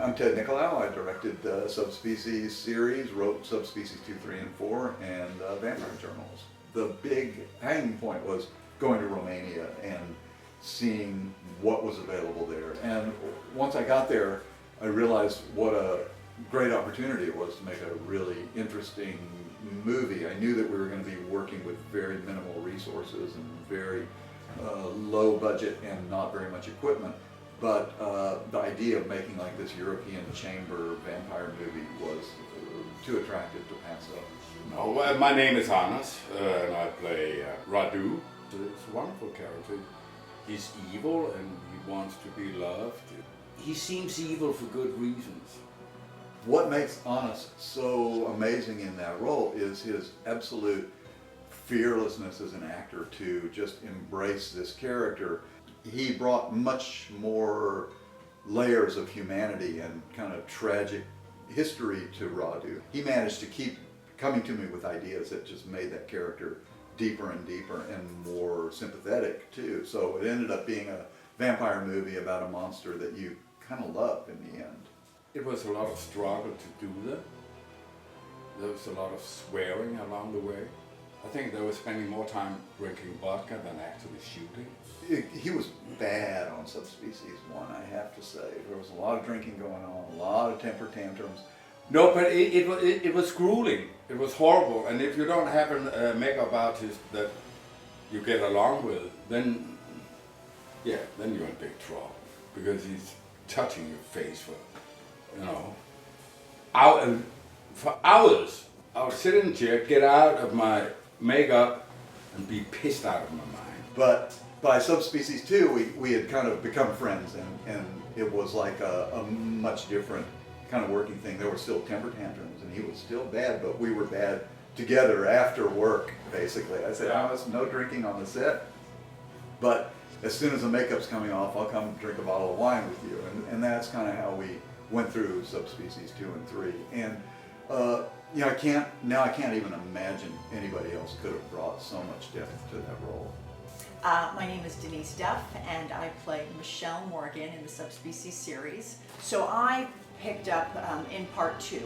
I'm Ted Nicolau. I directed the Subspecies series, wrote Subspecies 2, 3, and 4, and Vampire Journals. The big hanging point was going to Romania and seeing what was available there. And once I got there, I realized what a great opportunity it was to make a really interesting movie. I knew that we were going to be working with very minimal resources and very low budget and not very much equipment. But the idea of making like this European chamber vampire movie was too attractive to pass up. No, well, my name is Anders, and I play Radu. It's a wonderful character. He's evil and he wants to be loved. He seems evil for good reasons. What makes Honest so amazing in that role is his absolute fearlessness as an actor to just embrace this character. He brought much more layers of humanity and kind of tragic history to Radu. He managed to keep coming to me with ideas that just made that character deeper and deeper and more sympathetic too. So it ended up being a vampire movie about a monster that you kind of loved in the end. It was a lot of struggle to do that. There was a lot of swearing along the way. I think they were spending more time drinking vodka than actually shooting. He was bad on Subspecies 1, I have to say. There was a lot of drinking going on, a lot of temper tantrums. No, but it was grueling. It was horrible. And if you don't have a makeup artist that you get along with, then you're in big trouble. Because he's touching your face for, for hours. I would sit in a chair, get out of my makeup, and be pissed out of my mind. But by Subspecies 2, we had kind of become friends, and it was like a much different kind of working thing. There were still temper tantrums, and he was still bad, but we were bad together after work, basically. I said, no drinking on the set, but as soon as the makeup's coming off, I'll come drink a bottle of wine with you. And that's kind of how we went through Subspecies 2 and 3. And I can't even imagine anybody else could have brought so much depth to that role. My name is Denise Duff, and I play Michelle Morgan in the Subspecies series. So I picked up in part 2,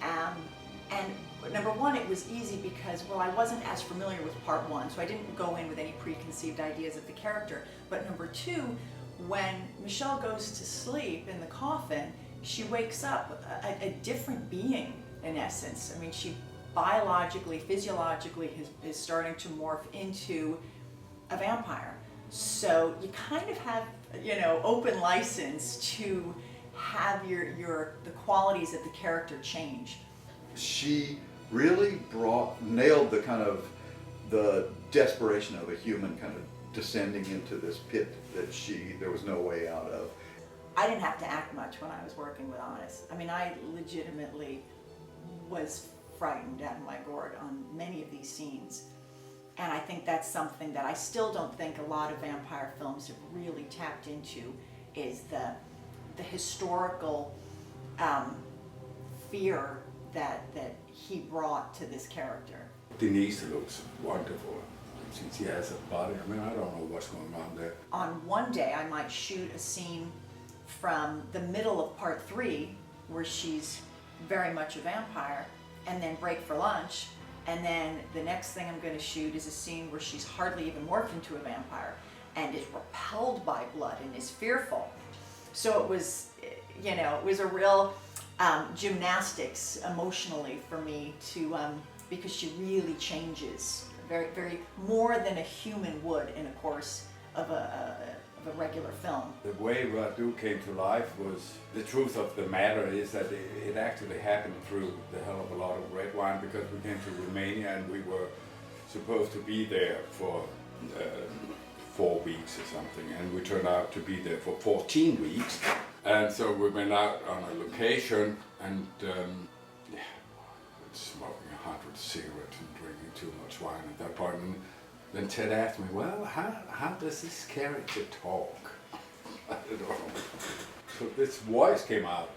and number one, it was easy because, well, I wasn't as familiar with part 1, so I didn't go in with any preconceived ideas of the character. But number 2, when Michelle goes to sleep in the coffin, she wakes up a different being, in essence. I mean, she biologically, physiologically is starting to morph into a vampire. So you kind of have, open license to have the qualities of the character change. She really nailed the kind of the desperation of a human kind of descending into this pit that there was no way out of. I didn't have to act much when I was working with Honest. I mean, I legitimately was frightened out of my gourd on many of these scenes. And I think that's something that I still don't think a lot of vampire films have really tapped into, is the historical fear that he brought to this character. Denise looks wonderful. She has a body. I mean, I don't know what's going on there. On one day, I might shoot a scene from the middle of part 3, where she's very much a vampire, and then break for lunch. And then the next thing I'm going to shoot is a scene where she's hardly even morphed into a vampire and is repelled by blood and is fearful. So it was, it was a real gymnastics emotionally for me because she really changes very, very more than a human would in a course of a regular film. The way Radu came to life was, the truth of the matter is that it actually happened through the hell of a lot of red wine, because we came to Romania and we were supposed to be there for 4 weeks or something, and we turned out to be there for 14 weeks. And so we went out on a location and smoking 100 cigarettes and drinking too much wine at that point. And then Ted asked me, well, how does this character talk? I don't know. So this voice came out,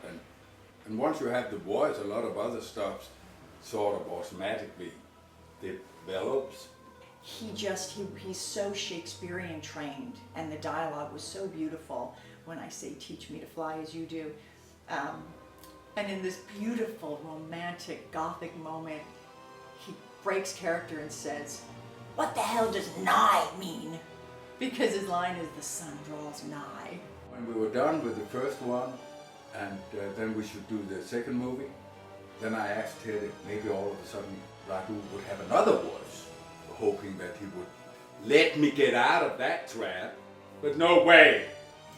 and once you have the voice, a lot of other stuff sort of automatically develops. He's so Shakespearean trained, and the dialogue was so beautiful. When I say teach me to fly as you do, And in this beautiful, romantic, gothic moment, he breaks character and says, "What the hell does nigh mean?" Because his line is, "The sun draws nigh." When we were done with the first one, and then we should do the second movie, then I asked Ted if maybe all of a sudden Radu would have another voice, hoping that he would let me get out of that trap, but no way.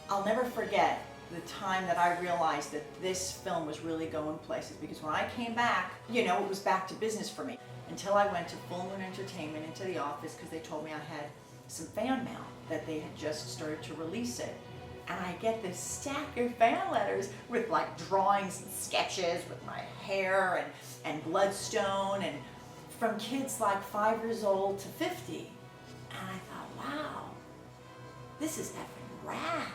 I'll never forget the time that I realized that this film was really going places, because when I came back, you know, it was back to business for me. Until I went to Full Moon Entertainment into the office, because they told me I had some fan mail, that they had just started to release it. And I get this stack of fan letters with like drawings and sketches with my hair and bloodstone, and from kids like 5 years old to 50. And I thought, wow, this is effing rad.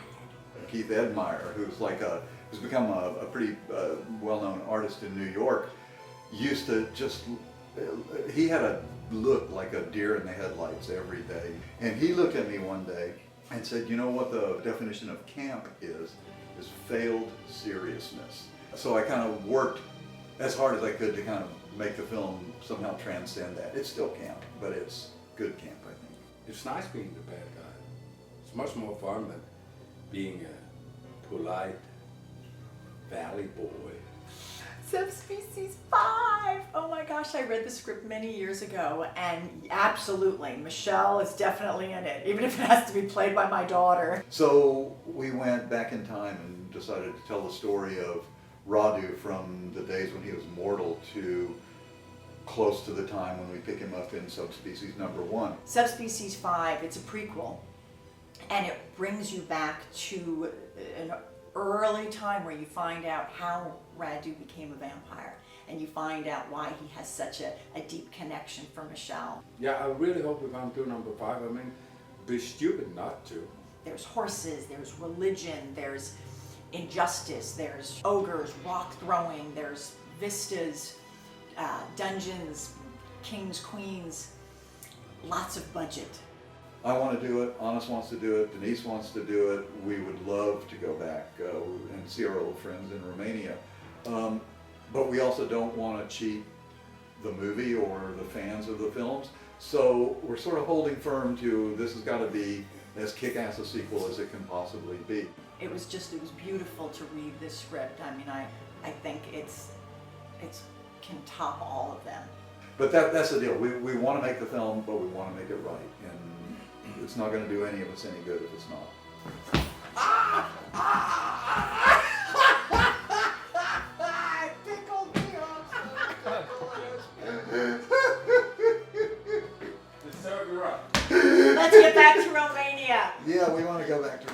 Keith Edmeyer, who's become a pretty well-known artist in New York, used to just, he had a look like a deer in the headlights every day. And he looked at me one day and said, "You know what the definition of camp is failed seriousness." So I kind of worked as hard as I could to kind of make the film somehow transcend that. It's still camp, but it's good camp, I think. It's nice being the bad guy. It's much more fun than being a polite valley boy. Subspecies 5! Oh my gosh, I read the script many years ago, and absolutely, Michelle is definitely in it, even if it has to be played by my daughter. So we went back in time and decided to tell the story of Radu from the days when he was mortal to close to the time when we pick him up in Subspecies number 1. Subspecies 5, it's a prequel, and it brings you back to an early time where you find out how Radu became a vampire, and you find out why he has such a deep connection for Michelle. Yeah, I really hope we're going to do number 5. I mean, it'd be stupid not to. There's horses, there's religion, there's injustice, there's ogres, rock throwing, there's vistas, dungeons, kings, queens, lots of budget. I want to do it, Honest wants to do it, Denise wants to do it. We would love to go back and see our old friends in Romania. But we also don't want to cheat the movie or the fans of the films. So we're sort of holding firm to this has got to be as kick-ass a sequel as it can possibly be. It was beautiful to read this script. I mean, I think it's can top all of them. But that's the deal. We want to make the film, but we want to make it right. And it's not going to do any of us any good if it's not. Tickled me It's so right. Let's get back to Romania. Yeah, we want to go back to